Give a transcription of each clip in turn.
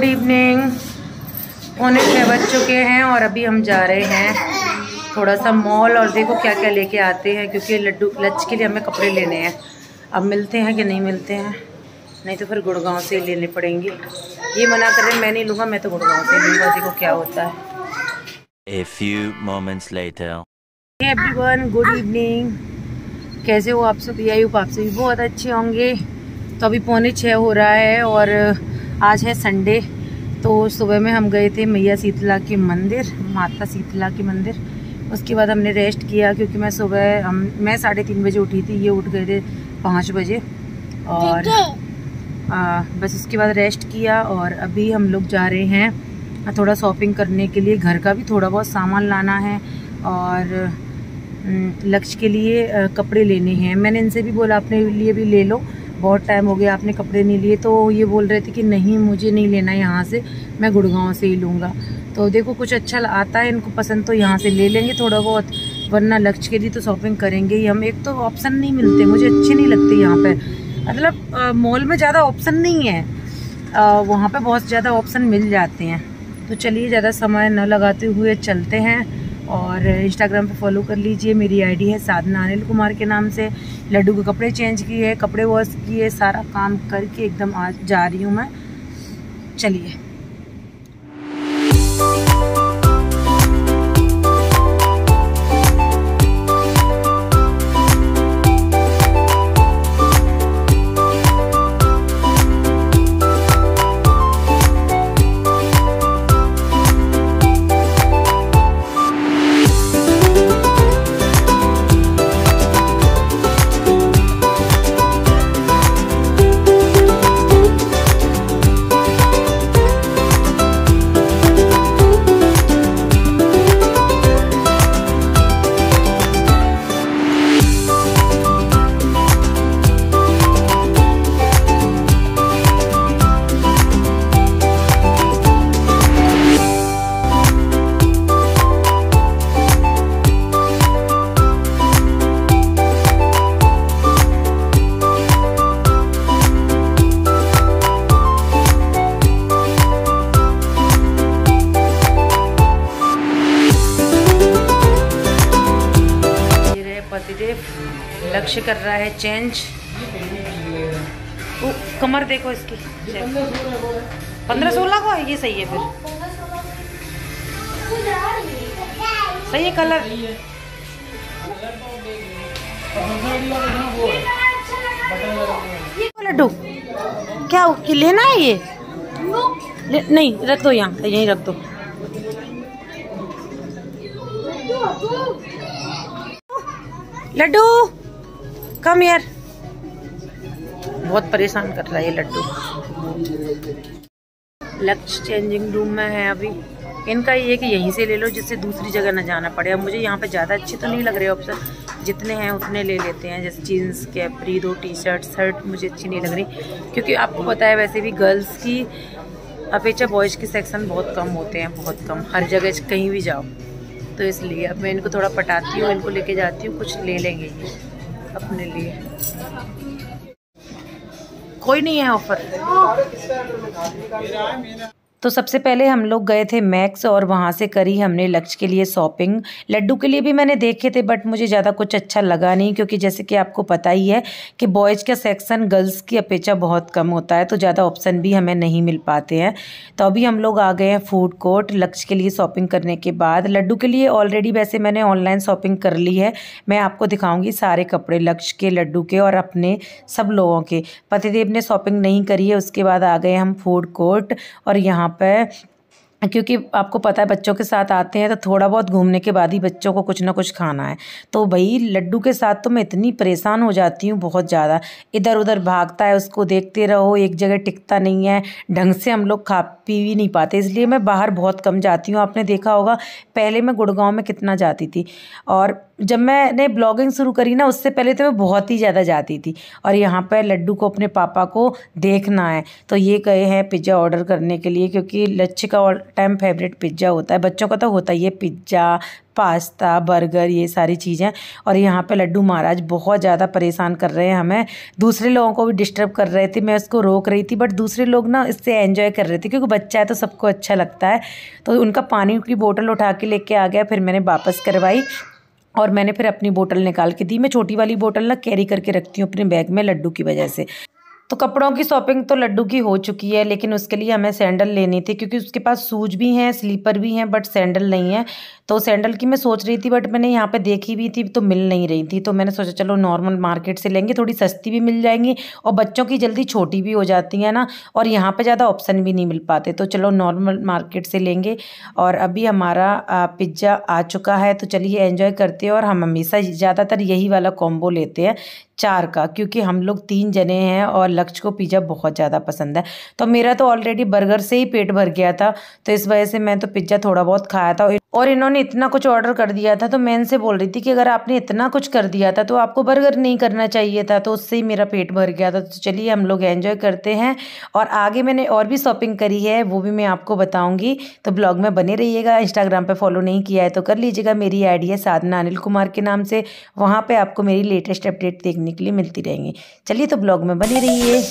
Evening. 6:45 बज चुके हैं और अभी हम जा रहे हैं थोड़ा सा मॉल और देखो क्या क्या लेके आते हैं, क्योंकि लड्डू लच के लिए हमें कपड़े लेने हैं। अब मिलते हैं कि नहीं मिलते हैं, नहीं तो फिर गुड़गांव से लेने पड़ेंगे। ये मना कर रहे हैं, मैं नहीं लूँगा, मैं तो गुड़गांव से लूँगा। देखो क्या होता है। A few moments later. Hey everyone, good evening. कैसे हो आप सब? आई होप आप सभी बहुत अच्छे होंगे। तो अभी 5:45 हो रहा है और आज है संडे। तो सुबह में हम गए थे मैया शीतला के मंदिर, माता शीतला के मंदिर। उसके बाद हमने रेस्ट किया, क्योंकि मैं 3:30 बजे उठी थी, ये उठ गए थे 5 बजे। और बस उसके बाद रेस्ट किया और अभी हम लोग जा रहे हैं थोड़ा शॉपिंग करने के लिए। घर का भी थोड़ा बहुत सामान लाना है और लक्ष्य के लिए कपड़े लेने हैं। मैंने इनसे भी बोला अपने लिए भी ले लो, बहुत टाइम हो गया आपने कपड़े नहीं लिए। तो ये बोल रहे थे कि नहीं मुझे नहीं लेना यहाँ से, मैं गुड़गांव से ही लूँगा। तो देखो कुछ अच्छा आता है इनको पसंद तो यहाँ से ले लेंगे थोड़ा बहुत, वरना लक्ष्य के लिए तो शॉपिंग करेंगे ही हम। एक तो ऑप्शन नहीं मिलते, मुझे अच्छे नहीं लगते यहाँ पे। मतलब मॉल में ज़्यादा ऑप्शन नहीं है, वहाँ पे बहुत ज़्यादा ऑप्शन मिल जाते हैं। तो चलिए ज़्यादा समय न लगाते हुए चलते हैं। और इंस्टाग्राम पे फॉलो कर लीजिए, मेरी आईडी है साधना अनिल कुमार के नाम से। लड्डू के कपड़े चेंज किए, कपड़े वॉश किए, सारा काम करके एकदम आज जा रही हूँ मैं। चलिए। लक्ष्य कर रहा है चेंज। वो कमर देखो इसकी 15-16 को है, ये सही है फिर, सही है कलर। लड्डू क्या लेना है ये? नहीं रख दो, यहाँ यहीं रख दो। लड्डू कम यार, बहुत परेशान कर रहा है ये लड्डू। लक्ष्य चेंजिंग रूम में है अभी। इनका ये है कि यहीं से ले लो, जिससे दूसरी जगह ना जाना पड़े। अब मुझे यहाँ पे ज़्यादा अच्छे तो नहीं लग रहे ऑप्शन, जितने हैं उतने ले लेते हैं। जैसे जीन्स कैपरी, 2 टी-शर्ट, शर्ट मुझे अच्छी नहीं लग रही, क्योंकि आपको पता है वैसे भी गर्ल्स की अपेक्षा बॉयज़ के सेक्शन बहुत कम होते हैं, बहुत कम, हर जगह कहीं भी जाओ। तो इसलिए अब मैं इनको थोड़ा पटाती हूँ, इनको लेके जाती हूँ, कुछ ले लेंगे ये अपने लिए। कोई नहीं है ऑफर। तो सबसे पहले हम लोग गए थे मैक्स और वहाँ से करी हमने लक्ष्य के लिए शॉपिंग। लड्डू के लिए भी मैंने देखे थे, बट मुझे ज़्यादा कुछ अच्छा लगा नहीं, क्योंकि जैसे कि आपको पता ही है कि बॉयज़ का सेक्शन गर्ल्स की अपेक्षा बहुत कम होता है, तो ज़्यादा ऑप्शन भी हमें नहीं मिल पाते हैं। तो अभी हम लोग आ गए हैं फूड कोर्ट लक्ष्य के लिए शॉपिंग करने के बाद। लड्डू के लिए ऑलरेडी वैसे मैंने ऑनलाइन शॉपिंग कर ली है, मैं आपको दिखाऊँगी सारे कपड़े लक्ष्य के, लड्डू के और अपने सब लोगों के। पतिदेव ने शॉपिंग नहीं करी है। उसके बाद आ गए हम फूड कोर्ट और यहाँ पर, क्योंकि आपको पता है बच्चों के साथ आते हैं तो थोड़ा बहुत घूमने के बाद ही बच्चों को कुछ ना कुछ खाना है। तो भाई लड्डू के साथ तो मैं इतनी परेशान हो जाती हूँ बहुत ज़्यादा, इधर उधर भागता है, उसको देखते रहो, एक जगह टिकता नहीं है, ढंग से हम लोग खा पी भी नहीं पाते। इसलिए मैं बाहर बहुत कम जाती हूँ। आपने देखा होगा पहले मैं गुड़गांव में कितना जाती थी। और जब मैंने ब्लॉगिंग शुरू करी ना, उससे पहले तो मैं बहुत ही ज़्यादा जाती थी। और यहाँ पर लड्डू को अपने पापा को देखना है, तो ये गए हैं पिज़्ज़ा ऑर्डर करने के लिए, क्योंकि लच्छी का ऑल टाइम फेवरेट पिज़्ज़ा होता है। बच्चों का तो होता ही है पिज़्ज़ा, पास्ता, बर्गर, ये सारी चीज़ें। और यहाँ पे लड्डू महाराज बहुत ज़्यादा परेशान कर रहे हैं हमें। दूसरे लोगों को भी डिस्टर्ब कर रहे थे, मैं उसको रोक रही थी, बट दूसरे लोग ना इससे एंजॉय कर रहे थे, क्योंकि बच्चा है तो सबको अच्छा लगता है। तो उनका पानी की बोतल उठा के लेके आ गया, फिर मैंने वापस करवाई और मैंने फिर अपनी बोतल निकाल के दी। मैं छोटी वाली बोतल ना कैरी करके रखती हूँ अपने बैग में लड्डू की वजह से। तो कपड़ों की शॉपिंग तो लड्डू की हो चुकी है, लेकिन उसके लिए हमें सैंडल लेनी थी, क्योंकि उसके पास शूज भी हैं, स्लीपर भी हैं, बट सैंडल नहीं है। तो सैंडल की मैं सोच रही थी, बट मैंने यहाँ पे देखी भी थी तो मिल नहीं रही थी। तो मैंने सोचा चलो नॉर्मल मार्केट से लेंगे, थोड़ी सस्ती भी मिल जाएंगी और बच्चों की जल्दी छोटी भी हो जाती है ना, और यहाँ पे ज़्यादा ऑप्शन भी नहीं मिल पाते। तो चलो नॉर्मल मार्केट से लेंगे। और अभी हमारा पिज़्ज़ा आ चुका है, तो चलिए एंजॉय करते हैं। और हम हमेशा ज़्यादातर यही वाला कॉम्बो लेते हैं 4 का, क्योंकि हम लोग 3 जने हैं और लक्ष्य को पिज़्ज़ा बहुत ज़्यादा पसंद है। तो मेरा तो ऑलरेडी बर्गर से ही पेट भर गया था, तो इस वजह से मैं तो पिज़्ज़ा थोड़ा बहुत खाया था। और इन्होंने इतना कुछ ऑर्डर कर दिया था, तो मैं इनसे बोल रही थी कि अगर आपने इतना कुछ कर दिया था तो आपको बर्गर नहीं करना चाहिए था, तो उससे ही मेरा पेट भर गया था। तो चलिए हम लोग एंजॉय करते हैं। और आगे मैंने और भी शॉपिंग करी है, वो भी मैं आपको बताऊंगी, तो ब्लॉग में बने रहिएगा। इंस्टाग्राम पे फॉलो नहीं किया है तो कर लीजिएगा, मेरी आईडी है साधना अनिल कुमार के नाम से, वहाँ पर आपको मेरी लेटेस्ट अपडेट देखने के लिए मिलती रहेंगी। चलिए तो ब्लॉग में बने रहिए।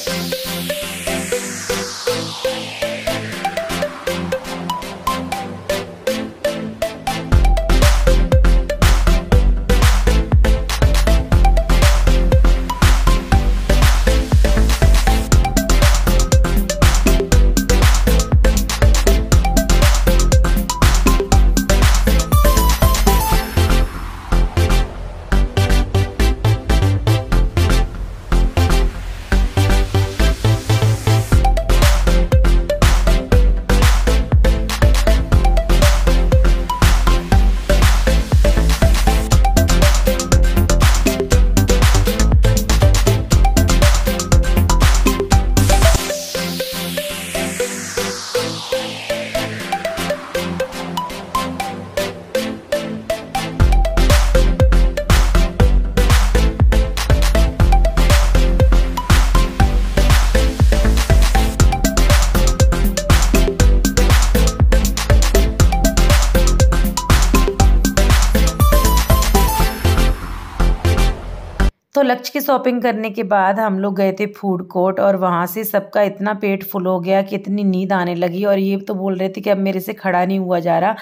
तो लक्ष्य की शॉपिंग करने के बाद हम लोग गए थे फूड कोर्ट, और वहाँ से सबका इतना पेट फुल हो गया कि इतनी नींद आने लगी। और ये तो बोल रहे थे कि अब मेरे से खड़ा नहीं हुआ जा रहा,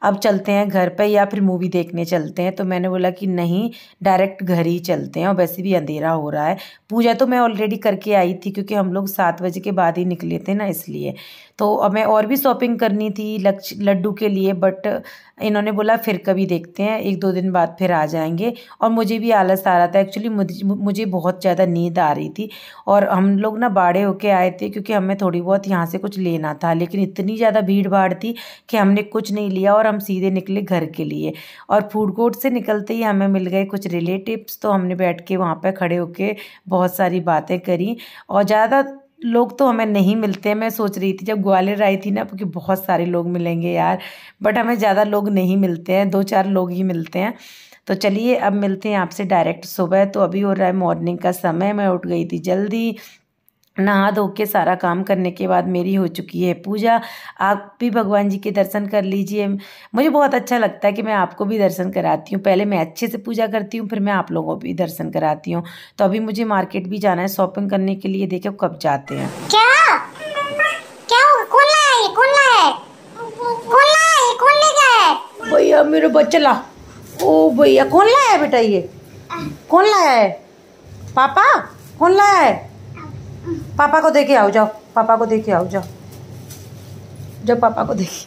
अब चलते हैं घर पे या फिर मूवी देखने चलते हैं। तो मैंने बोला कि नहीं, डायरेक्ट घर ही चलते हैं, और वैसे भी अंधेरा हो रहा है। पूजा तो मैं ऑलरेडी करके आई थी, क्योंकि हम लोग 7 बजे के बाद ही निकले थे ना, इसलिए। तो अब मैं और भी शॉपिंग करनी थी लड्डू के लिए, बट इन्होंने बोला फिर कभी देखते हैं, 1-2 दिन बाद फिर आ जाएंगे। और मुझे भी आलस आ रहा था, एक्चुअली मुझे बहुत ज़्यादा नींद आ रही थी। और हम लोग ना बाड़े होके आए थे, क्योंकि हमें थोड़ी बहुत यहाँ से कुछ लेना था, लेकिन इतनी ज़्यादा भीड़ भाड़ थी कि हमने कुछ नहीं लिया और हम सीधे निकले घर के लिए। और फूड कोर्ट से निकलते ही हमें मिल गए कुछ रिलेटिव्स, तो हमने बैठ के वहाँ पर खड़े होके बहुत सारी बातें करी। और ज़्यादा लोग तो हमें नहीं मिलते हैं, मैं सोच रही थी जब ग्वालियर आई थी ना, क्योंकि बहुत सारे लोग मिलेंगे यार, बट हमें ज़्यादा लोग नहीं मिलते हैं, 2-4 लोग ही मिलते हैं। तो चलिए अब मिलते हैं आपसे डायरेक्ट सुबह। तो अभी हो रहा है मॉर्निंग का समय, मैं उठ गई थी जल्दी, नहा धो के सारा काम करने के बाद मेरी हो चुकी है पूजा। आप भी भगवान जी के दर्शन कर लीजिए। मुझे बहुत अच्छा लगता है कि मैं आपको भी दर्शन कराती हूँ। पहले मैं अच्छे से पूजा करती हूँ, फिर मैं आप लोगों को भी दर्शन कराती हूँ। तो अभी मुझे मार्केट भी जाना है शॉपिंग करने के लिए, देखो कब जाते हैं। क्या क्या कौन लाया है? कौन लाया है? कौन लाया है? कौन ले गया है? भैया मेरे बच्चा ला। ओ भैया कौन लाया है बेटा? ये कौन लाया है? पापा कौन लाया है? पापा को देखे आओ, जाओ पापा को देखे आओ, जाओ जाओ पापा को देखे।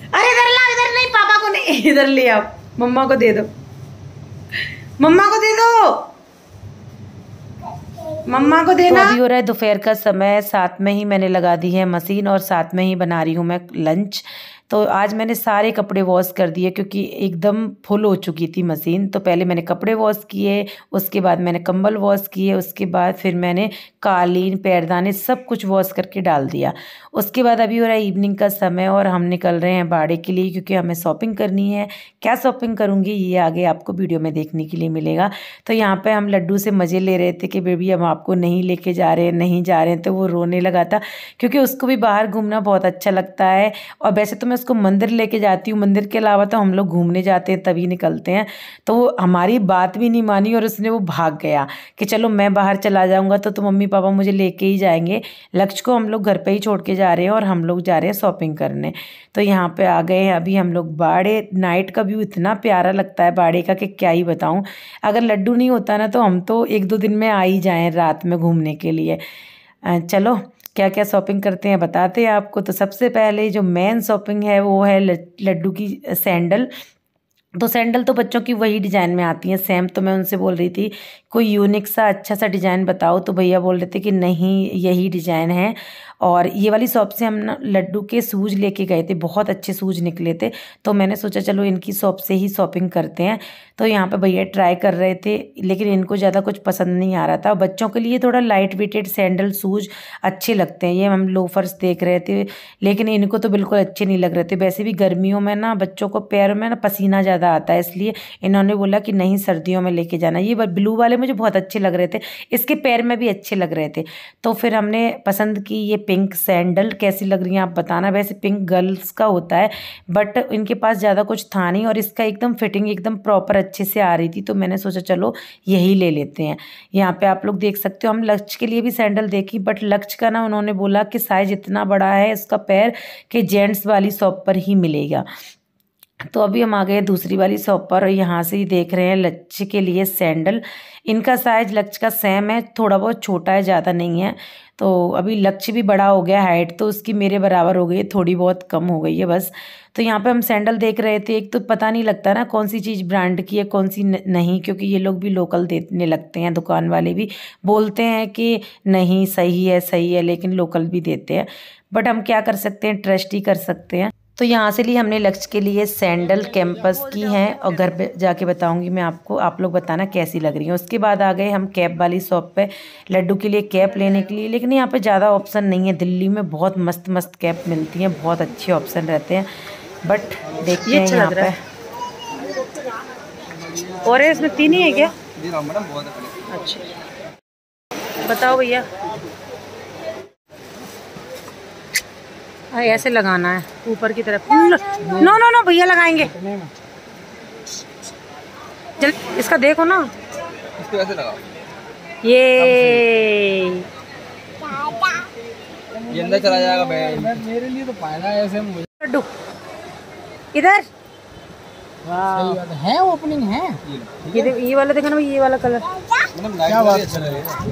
अरे इधर ला, इधर नहीं, पापा को नहीं, इधर ले आओ, मम्मा को दे दो, मम्मा को दे दो, मम्मा को देना। तो अभी हो रहा है दोपहर का समय, साथ में ही मैंने लगा दी है मशीन और साथ में ही बना रही हूँ मैं लंच। तो आज मैंने सारे कपड़े वॉश कर दिए क्योंकि एकदम फुल हो चुकी थी मशीन। तो पहले मैंने कपड़े वॉश किए, उसके बाद मैंने कंबल वॉश किए, उसके बाद फिर मैंने कालीन, पैरदाने सब कुछ वॉश करके डाल दिया। उसके बाद अभी हो रहा है इवनिंग का समय और हम निकल रहे हैं बाड़े के लिए क्योंकि हमें शॉपिंग करनी है। क्या शॉपिंग करूँगी ये आगे आपको वीडियो में देखने के लिए मिलेगा। तो यहाँ पे हम लड्डू से मज़े ले रहे थे कि बेबी हम आपको नहीं लेके जा रहे हैं, नहीं जा रहे हैं। तो वो रोने लगा था क्योंकि उसको भी बाहर घूमना बहुत अच्छा लगता है। और वैसे तो मैं उसको मंदिर लेके जाती हूँ, मंदिर के अलावा तो हम लोग घूमने जाते हैं तभी निकलते हैं। तो वो हमारी बात भी नहीं मानी और उसने वो भाग गया कि चलो मैं बाहर चला जाऊँगा तो मम्मी पापा मुझे लेके ही जाएंगे। लक्ष्य को हम लोग घर पे ही छोड़ के जा रहे हैं और हम लोग जा रहे हैं शॉपिंग करने। तो यहाँ पे आ गए हैं अभी हम लोग बाड़े। नाइट का व्यू इतना प्यारा लगता है बाड़े का कि क्या ही बताऊँ। अगर लड्डू नहीं होता ना तो हम तो 1-2 दिन में आ ही जाएँ रात में घूमने के लिए। चलो क्या क्या शॉपिंग करते हैं बताते हैं आपको। तो सबसे पहले जो मेन शॉपिंग है वो है लड्डू की सैंडल। तो सैंडल तो बच्चों की वही डिज़ाइन में आती हैं सेम। तो मैं उनसे बोल रही थी कोई यूनिक सा अच्छा सा डिज़ाइन बताओ, तो भैया बोल रहे थे कि नहीं यही डिज़ाइन है। और ये वाली शॉप से हम ना लड्डू के शूज़ लेके गए थे, बहुत अच्छे शूज़ निकले थे। तो मैंने सोचा चलो इनकी शॉप से ही शॉपिंग करते हैं। तो यहाँ पे भैया ट्राई कर रहे थे लेकिन इनको ज़्यादा कुछ पसंद नहीं आ रहा था। बच्चों के लिए थोड़ा लाइट वेटेड सैंडल शूज़ अच्छे लगते हैं। ये हम लोफर्स देख रहे थे लेकिन इनको तो बिल्कुल अच्छे नहीं लग रहे थे। वैसे भी गर्मियों में ना बच्चों को पैरों में ना पसीना ज़्यादा आता है, इसलिए इन्होंने बोला कि नहीं सर्दियों में लेके जाना। ये ब्लू वाले मुझे बहुत अच्छे लग रहे थे, इसके पैर में भी अच्छे लग रहे थे। तो फिर हमने पसंद की ये पिंक सैंडल। कैसी लग रही हैं आप बताना। वैसे पिंक गर्ल्स का होता है बट इनके पास ज़्यादा कुछ था नहीं और इसका एकदम फिटिंग एकदम प्रॉपर अच्छे से आ रही थी। तो मैंने सोचा चलो यही ले लेते हैं। यहाँ पे आप लोग देख सकते हो हम लक्ष्य के लिए भी सैंडल देखी बट लक्ष्य का ना उन्होंने बोला कि साइज इतना बड़ा है इसका पैर कि जेंट्स वाली शॉप पर ही मिलेगा। तो अभी हम आ गए दूसरी वाली शॉप पर और यहाँ से ही देख रहे हैं लक्ष्य के लिए सैंडल। इनका साइज लक्ष्य का सेम है, थोड़ा बहुत छोटा है, ज़्यादा नहीं है। तो अभी लक्ष्य भी बड़ा हो गया, हाइट तो उसकी मेरे बराबर हो गई, थोड़ी बहुत कम हो गई है बस। तो यहाँ पे हम सैंडल देख रहे थे। एक तो पता नहीं लगता ना कौन सी चीज़ ब्रांड की है कौन सी नहीं, क्योंकि ये लोग भी लोकल देने लगते हैं, दुकान वाले भी बोलते हैं कि नहीं सही है लेकिन लोकल भी देते हैं। बट हम क्या कर सकते हैं, ट्रस्ट ही कर सकते हैं। तो यहाँ से लिए हमने लक्ष्य के लिए सैंडल कैंपस की हैं और घर पे जाके बताऊंगी मैं आपको, आप लोग बताना कैसी लग रही हैं। उसके बाद आ गए हम कैप वाली शॉप पे लड्डू के लिए कैप लेने के लिए। लेकिन यहाँ पे ज़्यादा ऑप्शन नहीं है, दिल्ली में बहुत मस्त मस्त कैप मिलती हैं, बहुत अच्छे ऑप्शन रहते हैं। बट देखते हैं यहाँ पे। और इसमें 3 ही है क्या? अच्छा बताओ भैया। ऐसे लगाना है ऊपर की तरफ। नो नो नो भैया लगाएंगे। चल इसका देखो ना, इसको ऐसे लगाओ। ये अंदर चला जाएगा। मेरे लिए तो फायदा है ऐसे। लड्डू इधर है ओपनिंग है। ये वाला देखो ना, ये वाला कलर। क्या बात कर रहे हो।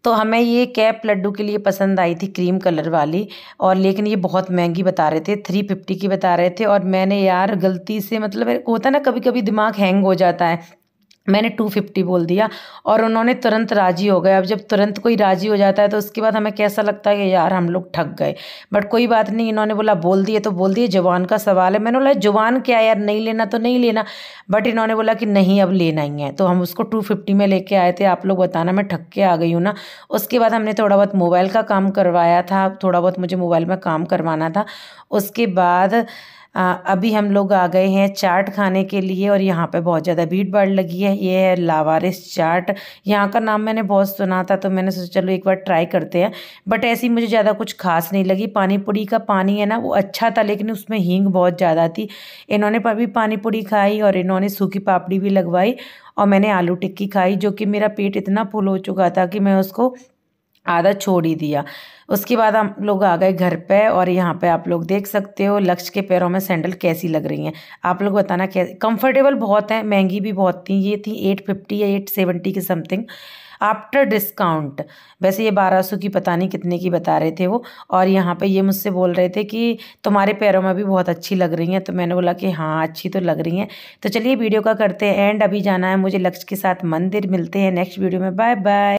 तो हमें ये कैप लड्डू के लिए पसंद आई थी क्रीम कलर वाली, और लेकिन ये बहुत महंगी बता रहे थे, 350 की बता रहे थे। और मैंने यार गलती से, मतलब होता है ना कभी कभी दिमाग हैंग हो जाता है, मैंने 250 बोल दिया और उन्होंने तुरंत राज़ी हो गए। अब जब तुरंत कोई राज़ी हो जाता है तो उसके बाद हमें कैसा लगता है कि यार हम लोग ठग गए। बट कोई बात नहीं, इन्होंने बोला बोल दिए तो बोल दिए, जुबान का सवाल है। मैंने बोला जुबान क्या यार, नहीं लेना तो नहीं लेना। बट इन्होंने बोला कि नहीं अब लेना ही है, तो हम उसको 250 में लेके आए थे। आप लोग बताना मैं ठग के आ गई हूँ ना। उसके बाद हमने थोड़ा बहुत मोबाइल का काम करवाया था, थोड़ा बहुत मुझे मोबाइल में काम करवाना था। उसके बाद अभी हम लोग आ गए हैं चाट खाने के लिए, और यहाँ पे बहुत ज़्यादा भीड़ भाड़ लगी है। ये है लावारिस चाट, यहाँ का नाम मैंने बहुत सुना था तो मैंने सोचा चलो एक बार ट्राई करते हैं। बट ऐसी मुझे ज़्यादा कुछ खास नहीं लगी। पानी पूरी का पानी है ना वो अच्छा था, लेकिन उसमें हींग बहुत ज़्यादा थी। इन्होंने भी पानी पूरी खाई और इन्होंने सूखी पापड़ी भी लगवाई, और मैंने आलू टिक्की खाई, जो कि मेरा पेट इतना फुल हो चुका था कि मैं उसको आधा छोड़ ही दिया। उसके बाद हम लोग आ गए घर पे, और यहाँ पे आप लोग देख सकते हो लक्ष्य के पैरों में सैंडल कैसी लग रही हैं। आप लोग बताना कैसी। कंफर्टेबल बहुत है, महंगी भी बहुत थी। ये थी 850 या 870 के समथिंग आफ्टर डिस्काउंट। वैसे ये 1200 की पता नहीं कितने की बता रहे थे वो। और यहाँ पे ये मुझसे बोल रहे थे कि तुम्हारे पैरों में भी बहुत अच्छी लग रही हैं, तो मैंने बोला कि हाँ अच्छी तो लग रही हैं। तो चलिए वीडियो का करते हैं एंड। अभी जाना है मुझे लक्ष्य के साथ मंदिर। मिलते हैं नेक्स्ट वीडियो में, बाय बाय।